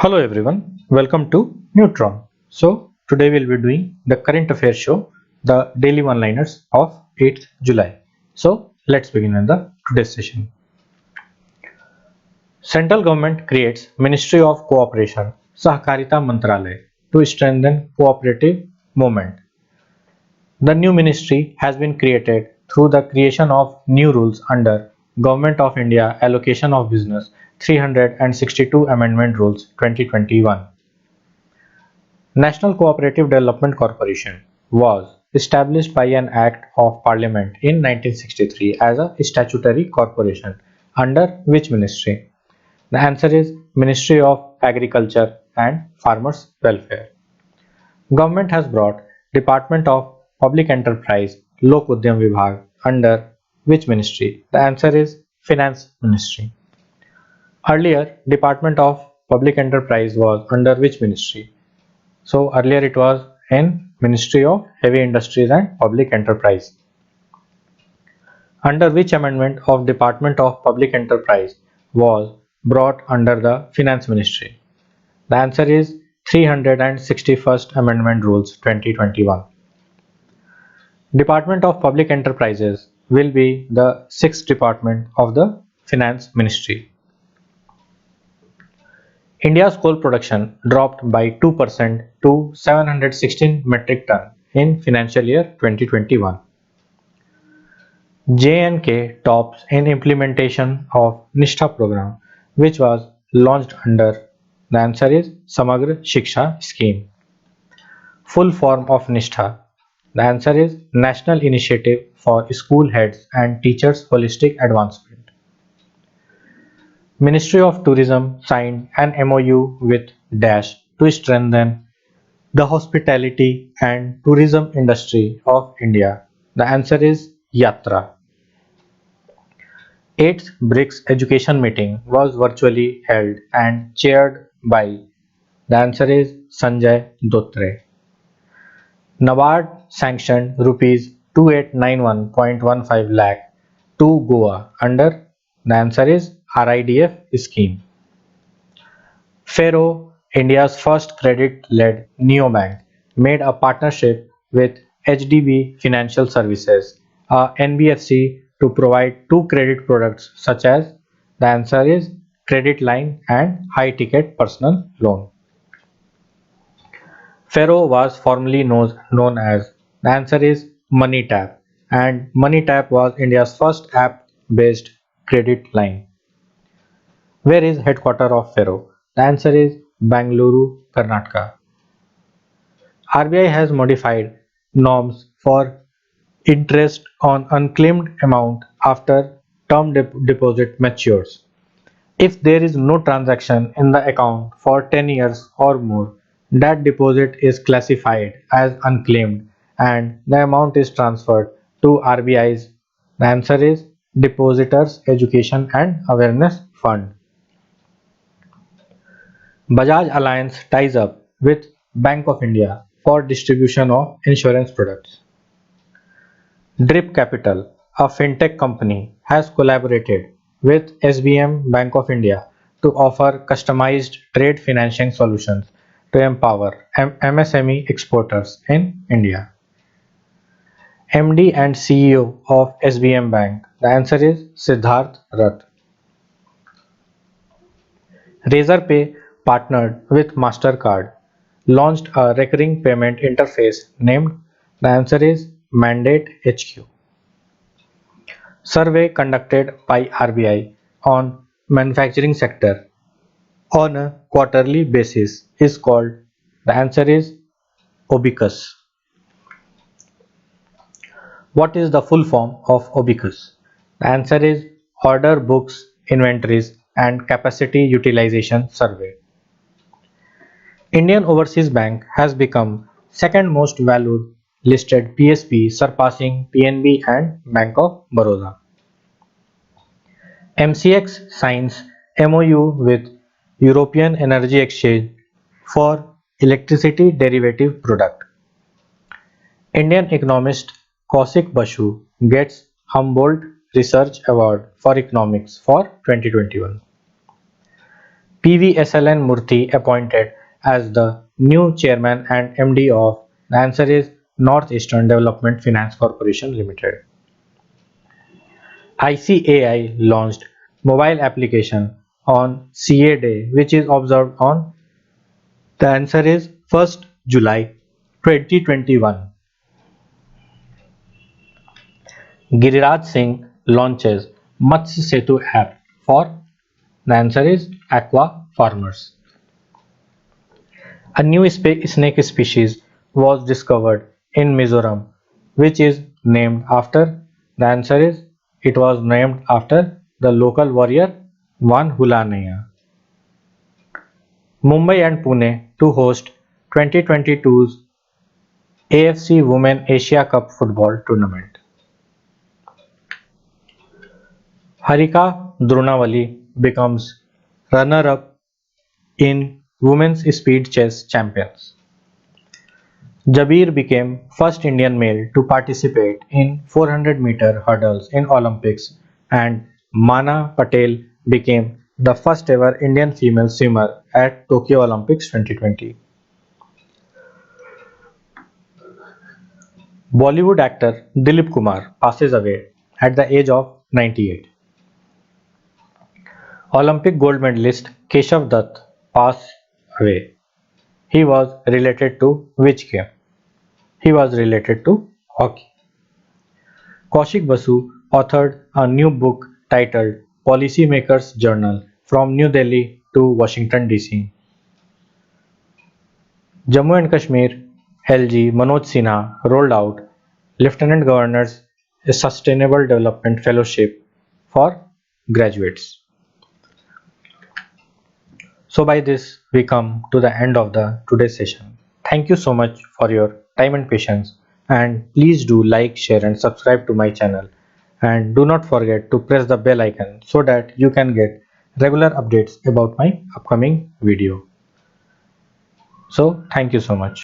Hello everyone, welcome to Neutron. So today we'll be doing the current affairs show, the daily one-liners of 8th July. So let's begin with the today's session. Central government creates Ministry of Cooperation, Sahkarita Mantralaya to strengthen cooperative movement. The new ministry has been created through the creation of new rules under Government of India Allocation of Business 362 Amendment Rules 2021. National Cooperative Development Corporation was established by an Act of Parliament in 1963 as a statutory corporation under which ministry? The answer is Ministry of Agriculture and Farmers Welfare. Government has brought Department of Public Enterprise Lok Udyam Vibhag under which ministry? The answer is Finance Ministry. Earlier, Department of Public Enterprise was under which ministry? So earlier it was in Ministry of Heavy Industries and Public Enterprise. Under which amendment of Department of Public Enterprise was brought under the Finance Ministry? The answer is 361st Amendment Rules 2021. Department of Public Enterprises will be the sixth department of the Finance Ministry. India's coal production dropped by 2% to 716 metric ton in financial year 2021. J&K tops in implementation of Nishtha program, which was launched under. The answer is Samagra Shiksha scheme. Full form of Nishtha. The answer is National Initiative for School Heads and Teachers Holistic Advancement. Ministry of Tourism signed an MOU with Dash to strengthen the hospitality and tourism industry of India. The answer is Yatra. 8th BRICS Education Meeting was virtually held and chaired by. The answer is Sanjay Dotre. NABARD sanctioned rupees 2891.15 lakh to Goa under. The answer is RIDF scheme. Faro, India's first credit-led neobank, made a partnership with HDB Financial Services, a NBFC, to provide two credit products such as. The answer is credit line and high-ticket personal loan. Faro was formerly known as. The answer is MoneyTap, and MoneyTap was India's first app-based credit line. Where is headquarter of Faro? The answer is Bangalore, Karnataka. RBI has modified norms for interest on unclaimed amount after term deposit matures. If there is no transaction in the account for 10 years or more, that deposit is classified as unclaimed and the amount is transferred to RBI's. The answer is Depositors Education and Awareness Fund. Bajaj Alliance ties up with Bank of India for distribution of insurance products. Drip Capital, a fintech company, has collaborated with SBM Bank of India to offer customized trade financing solutions to empower MSME exporters in India. MD and CEO of SBM Bank. The answer is Siddharth Rath. Razorpay partnered with Mastercard, launched a recurring payment interface named. The answer is Mandate HQ. Survey conducted by RBI on manufacturing sector on a quarterly basis is called. The answer is OBICUS. What is the full form of OBICUS? The answer is Order Books, Inventories and Capacity Utilization Survey. Indian Overseas Bank has become second most valued listed PSB, surpassing PNB and Bank of Baroda. MCX signs MOU with European Energy Exchange for electricity derivative product. Indian economist Kaushik Basu gets Humboldt Research Award for Economics for 2021. PVSLN Murthy appointed as the new chairman and MD of? The answer is Northeastern Development Finance Corporation Limited. ICAI launched mobile application on CA Day, which is observed on? The answer is 1st July 2021. Giriraj Singh launches Matsya Setu app for? The answer is aqua farmers. A new snake species was discovered in Mizoram, which is named after? The answer is it was named after the local warrior Van Hulanaya. Mumbai and Pune to host 2022's AFC Women Asia Cup football tournament. Harika Drunavali becomes runner-up in Women's Speed Chess Champions. Jabir became first Indian male to participate in 400-meter hurdles in Olympics, and Mana Patel became the first ever Indian female swimmer at Tokyo Olympics 2020. Bollywood actor Dilip Kumar passes away at the age of 98. Olympic gold medalist Keshav Dutt passed away. He was related to which game? He was related to hockey. Kaushik Basu authored a new book titled Policymakers Journal from New Delhi to Washington DC. Jammu and Kashmir LG Manoj Sinha rolled out Lieutenant Governor's Sustainable Development Fellowship for graduates. So by this we come to the end of the today's session. Thank you so much for your time and patience, and please do like, share and subscribe to my channel, and do not forget to press the bell icon so that you can get regular updates about my upcoming video. So thank you so much.